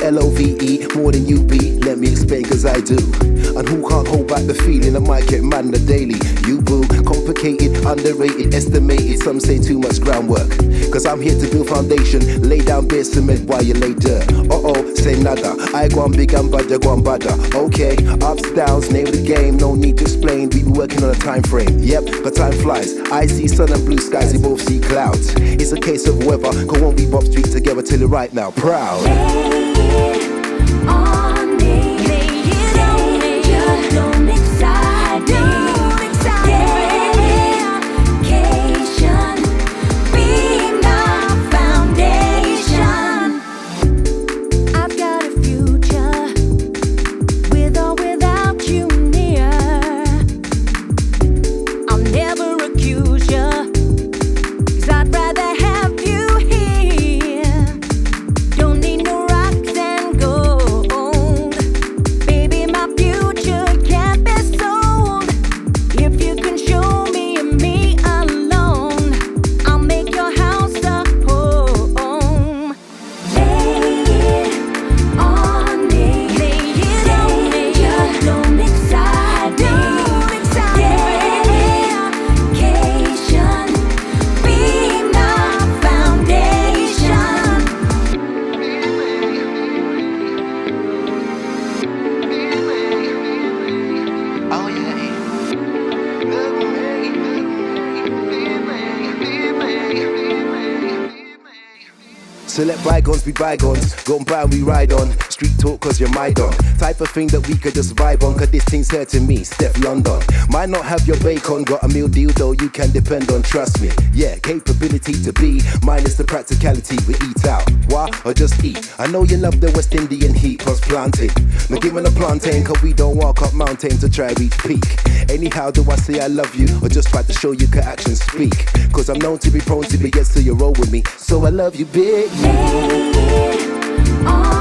L-O-V-E, more than you be. Let me explain cause I do. And who can't hold back the feeling? I might get mad on the daily. You boo, complicated, underrated, estimated. Some say too much groundwork. Cause I'm here to build foundation. Lay down bare cement while you lay dirt. Uh-oh, say nada. I go on big and bad, you go on badder. Okay, ups, downs, name of the game. No need to explain, we be working on a time frame. Yep, but time flies. I see sun and blue skies, we both see clouds. It's a case of weather, cause won't we Bob Street together till it right now. Proud. Lay it on me. Lay it on me. Just don't excite me. Dedication, be my foundation. I've got a future, with or without you near. I'll never accuse you, 'cause I'd rather have you here. Don't need no rocks and gold. Baby, my future can't be sold. If you can show me and me alone, I'll make your house a home. Lay it on me. Lay it on me. Just don't excite me. Dedication, be my foundation. Oh yeah. So let bygones be bygones. Go and buy and we ride on. Street talk cause you're my don. Type of thing that we could just vibe on. Cause this thing's hurting me, Steph London. Might not have your bacon, got a meal deal though you can depend on, trust me. Yeah, capability to be, minus the practicality, we eat out. Why? Or just eat. I know you love the West Indian heat plus planting. Now give me a plantain cause we don't walk up mountain to try reach peak. Anyhow do I say I love you or just try to show you can actions speak. Cause I'm known to be prone to be, yes so you roll with me. So I love you big. Lay it on